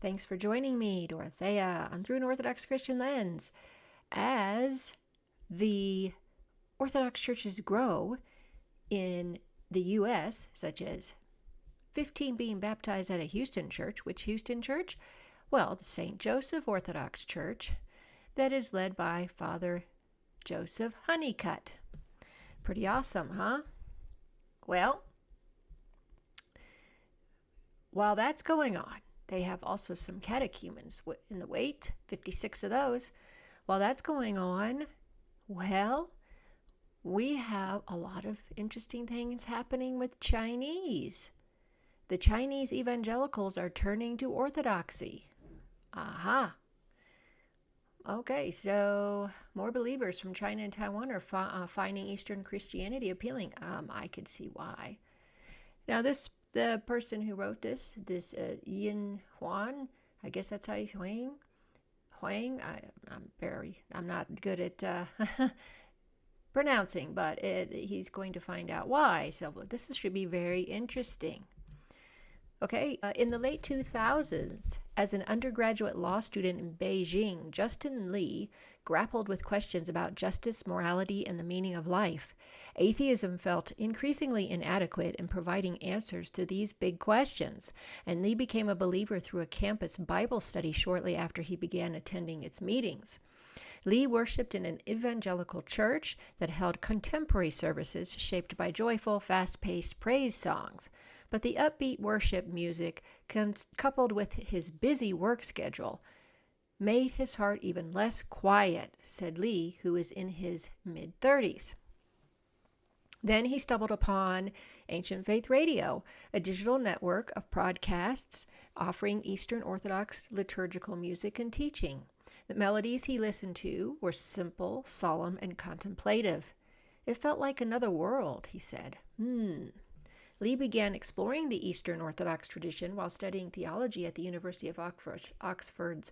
Thanks for joining me, Dorothea, on Through an Orthodox Christian Lens. As the Orthodox churches grow in the U.S., such as 15 being baptized at a Houston church. Which Houston church? Well, the St. Joseph Orthodox Church that is led by Father Joseph Honeycutt. Pretty awesome, huh? Well, while that's going on, they have also some catechumens in the wait, 56 of those. While that's going on, well, we have a lot of interesting things happening with Chinese. The Chinese evangelicals are turning to Orthodoxy. Aha. Okay, so more believers from China and Taiwan are finding Eastern Christianity appealing. I could see why. Now, the person who wrote this Yin Huan, I guess that's how you Huang. I'm not good at pronouncing, but he's going to find out why. So this should be very interesting. Okay, in the late 2000s, as an undergraduate law student in Beijing, Justin Lee grappled with questions about justice, morality, and the meaning of life. Atheism felt increasingly inadequate in providing answers to these big questions, and Lee became a believer through a campus Bible study shortly after he began attending its meetings. Lee worshiped in an evangelical church that held contemporary services shaped by joyful, fast-paced praise songs. But the upbeat worship music, coupled with his busy work schedule, made his heart even less quiet, said Lee, who is in his mid-30s. Then he stumbled upon Ancient Faith Radio, a digital network of podcasts offering Eastern Orthodox liturgical music and teaching. The melodies he listened to were simple, solemn, and contemplative. It felt like another world, he said. Lee began exploring the Eastern Orthodox tradition while studying theology at the University of Oxford's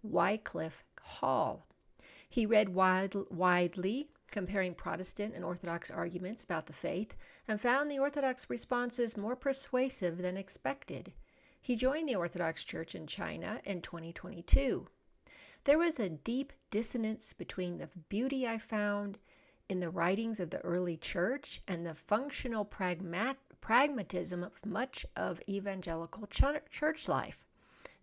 Wycliffe Hall. He read widely, comparing Protestant and Orthodox arguments about the faith, and found the Orthodox responses more persuasive than expected. He joined the Orthodox Church in China in 2022. There was a deep dissonance between the beauty I found in the writings of the early church and the functional pragmatism of much of evangelical church life,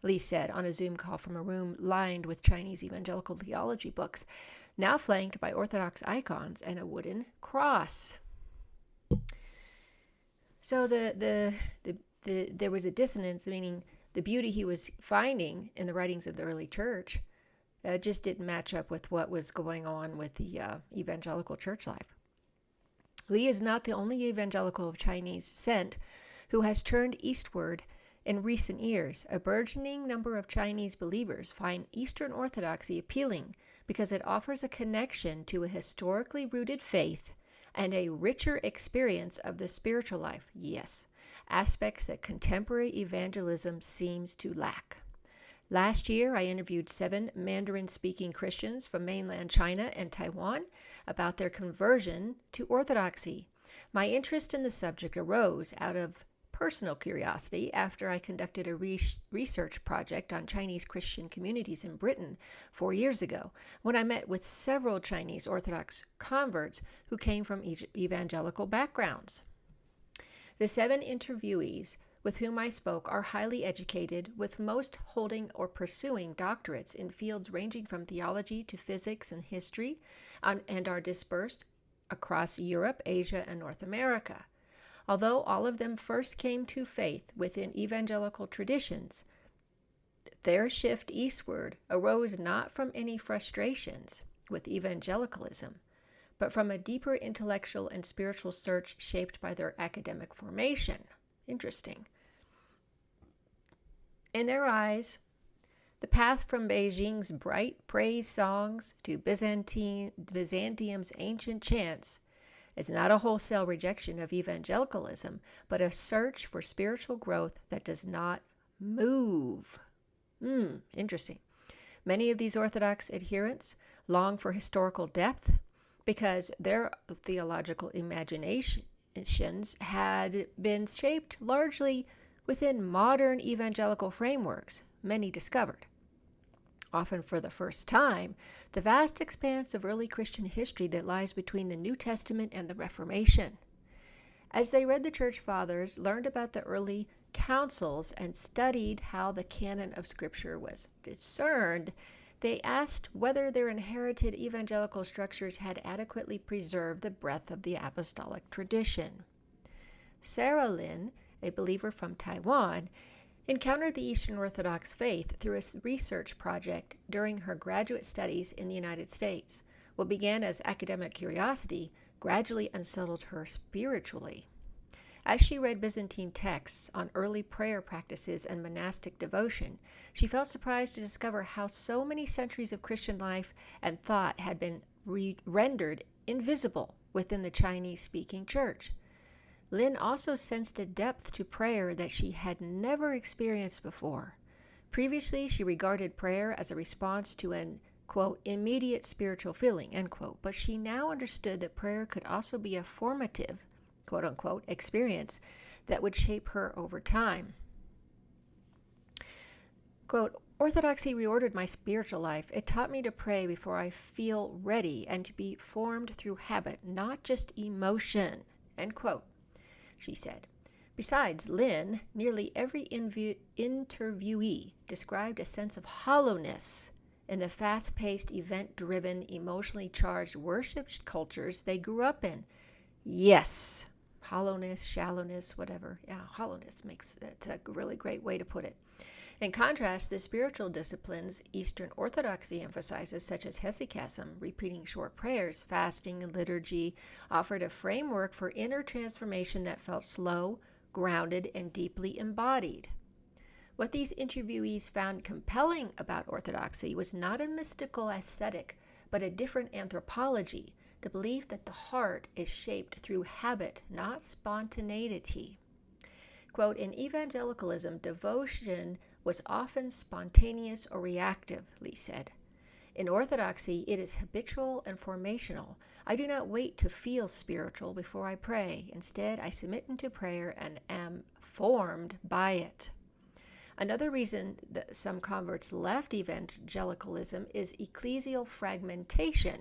Lee said on a Zoom call from a room lined with Chinese evangelical theology books, now flanked by Orthodox icons and a wooden cross. So there was a dissonance, meaning the beauty he was finding in the writings of the early church just didn't match up with what was going on with the evangelical church life. Lee is not the only evangelical of Chinese descent who has turned eastward in recent years. A burgeoning number of Chinese believers find Eastern Orthodoxy appealing because it offers a connection to a historically rooted faith and a richer experience of the spiritual life. Yes, aspects that contemporary evangelism seems to lack. Last year, I interviewed 7 Mandarin-speaking Christians from mainland China and Taiwan about their conversion to Orthodoxy. My interest in the subject arose out of personal curiosity after I conducted a research project on Chinese Christian communities in Britain 4 years ago, when I met with several Chinese Orthodox converts who came from evangelical backgrounds. The 7 interviewees with whom I spoke are highly educated, with most holding or pursuing doctorates in fields ranging from theology to physics and history, and are dispersed across Europe, Asia, and North America. Although all of them first came to faith within evangelical traditions, their shift eastward arose not from any frustrations with evangelicalism, but from a deeper intellectual and spiritual search shaped by their academic formation. Interesting. In their eyes, the path from Beijing's bright praise songs to Byzantium's ancient chants is not a wholesale rejection of evangelicalism, but a search for spiritual growth that does not move. Interesting. Many of these Orthodox adherents long for historical depth because their theological imaginations had been shaped largely within modern evangelical frameworks, many discovered, often for the first time, the vast expanse of early Christian history that lies between the New Testament and the Reformation. As they read the Church Fathers, learned about the early councils, and studied how the canon of Scripture was discerned, they asked whether their inherited evangelical structures had adequately preserved the breadth of the apostolic tradition. Sarah Lin, a believer from Taiwan, encountered the Eastern Orthodox faith through a research project during her graduate studies in the United States. What began as academic curiosity gradually unsettled her spiritually. As she read Byzantine texts on early prayer practices and monastic devotion, she felt surprised to discover how so many centuries of Christian life and thought had been rendered invisible within the Chinese-speaking church. Lin also sensed a depth to prayer that she had never experienced before. Previously, she regarded prayer as a response to an, quote, immediate spiritual feeling, end quote, but she now understood that prayer could also be a formative, quote unquote, experience that would shape her over time. Quote, Orthodoxy reordered my spiritual life. It taught me to pray before I feel ready and to be formed through habit, not just emotion, end quote, she said. Besides Lin, nearly every interviewee described a sense of hollowness in the fast-paced, event-driven, emotionally charged worship cultures they grew up in. Yes, hollowness, shallowness, whatever. Yeah, hollowness it's a really great way to put it. In contrast, the spiritual disciplines Eastern Orthodoxy emphasizes, such as hesychasm, repeating short prayers, fasting, and liturgy, offered a framework for inner transformation that felt slow, grounded, and deeply embodied. What these interviewees found compelling about Orthodoxy was not a mystical ascetic, but a different anthropology, the belief that the heart is shaped through habit, not spontaneity. Quote, in evangelicalism, devotion was often spontaneous or reactive, Lee said. In Orthodoxy, it is habitual and formational. I do not wait to feel spiritual before I pray. Instead, I submit into prayer and am formed by it. Another reason that some converts left evangelicalism is ecclesial fragmentation.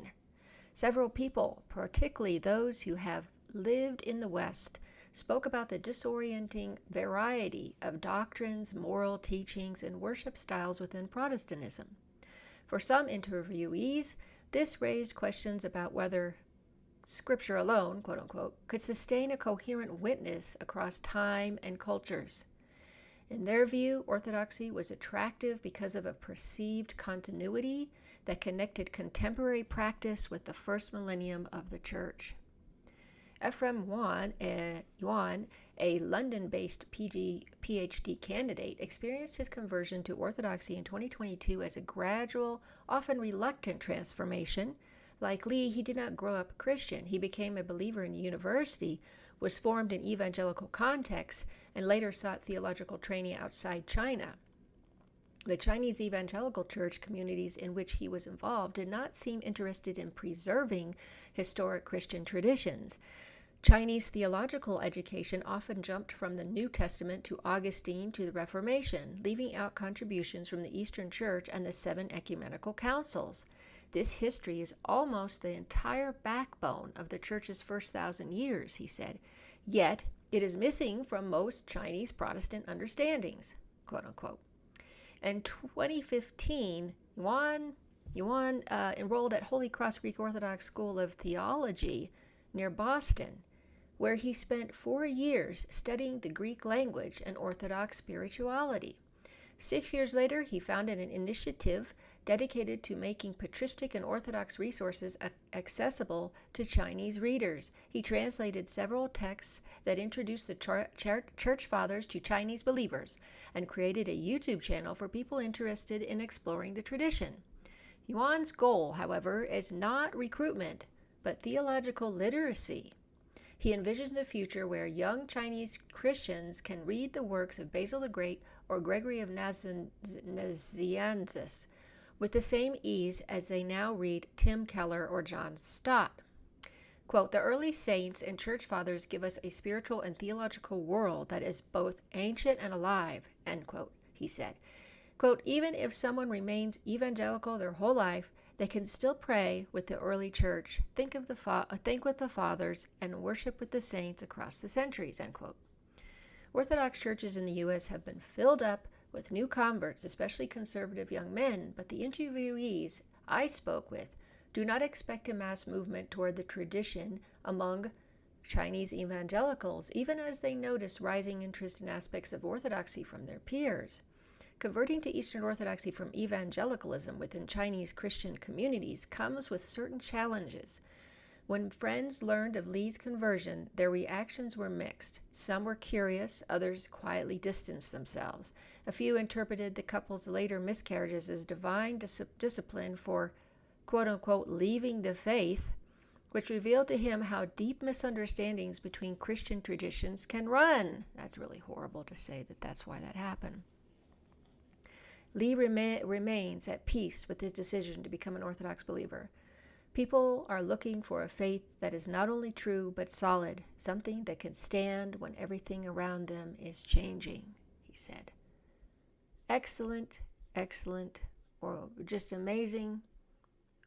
Several people, particularly those who have lived in the West, spoke about the disorienting variety of doctrines, moral teachings, and worship styles within Protestantism. For some interviewees, this raised questions about whether Scripture alone, quote unquote, could sustain a coherent witness across time and cultures. In their view, Orthodoxy was attractive because of a perceived continuity that connected contemporary practice with the first millennium of the Church. Ephraim Yuan, a London-based PhD candidate, experienced his conversion to Orthodoxy in 2022 as a gradual, often reluctant transformation. Like Lee, he did not grow up a Christian. He became a believer in university, was formed in evangelical contexts, and later sought theological training outside China. The Chinese evangelical church communities in which he was involved did not seem interested in preserving historic Christian traditions. Chinese theological education often jumped from the New Testament to Augustine to the Reformation, leaving out contributions from the Eastern Church and the 7 ecumenical councils. This history is almost the entire backbone of the Church's first 1,000 years, he said, yet it is missing from most Chinese Protestant understandings, quote unquote. In 2015, Yuan enrolled at Holy Cross Greek Orthodox School of Theology near Boston, where he spent 4 years studying the Greek language and Orthodox spirituality. 6 years later, he founded an initiative dedicated to making patristic and Orthodox resources accessible to Chinese readers. He translated several texts that introduced the Church Fathers to Chinese believers and created a YouTube channel for people interested in exploring the tradition. Yuan's goal, however, is not recruitment, but theological literacy. He envisions a future where young Chinese Christians can read the works of Basil the Great or Gregory of Nazianzus with the same ease as they now read Tim Keller or John Stott. Quote, the early saints and church fathers give us a spiritual and theological world that is both ancient and alive, end quote, he said. Quote, even if someone remains evangelical their whole life, they can still pray with the early church, think with the fathers, and worship with the saints across the centuries, end quote. Orthodox churches in the U.S. have been filled up with new converts, especially conservative young men, but the interviewees I spoke with do not expect a mass movement toward the tradition among Chinese evangelicals, even as they notice rising interest in aspects of Orthodoxy from their peers. Converting to Eastern Orthodoxy from evangelicalism within Chinese Christian communities comes with certain challenges. When friends learned of Li's conversion, their reactions were mixed. Some were curious, others quietly distanced themselves. A few interpreted the couple's later miscarriages as divine discipline for, quote-unquote, leaving the faith, which revealed to him how deep misunderstandings between Christian traditions can run. That's really horrible to say that that's why that happened. Li remains at peace with his decision to become an Orthodox believer. People are looking for a faith that is not only true but solid, something that can stand when everything around them is changing, he said. Excellent, excellent, or just amazing.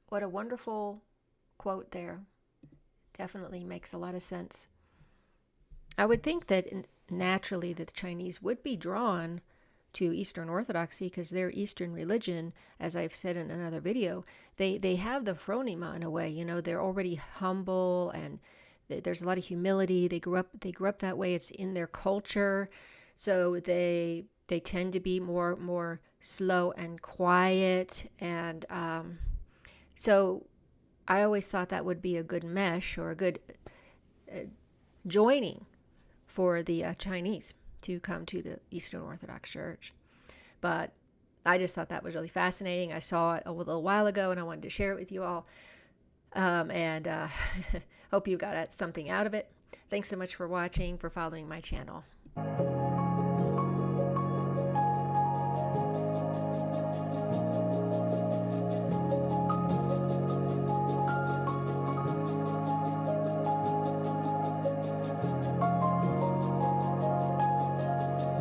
What a wonderful quote there. Definitely makes a lot of sense. I would think that naturally the Chinese would be drawn to Eastern Orthodoxy because their Eastern religion, as I've said in another video, they have the phronema in a way. You know, they're already humble and there's a lot of humility. They grew up that way. It's in their culture, so they tend to be more slow and quiet. And so I always thought that would be a good mesh or a good joining for the Chinese to come to the Eastern Orthodox Church. But I just thought that was really fascinating. I saw it a little while ago and I wanted to share it with you all. And hope you got something out of it. Thanks so much for watching, for following my channel.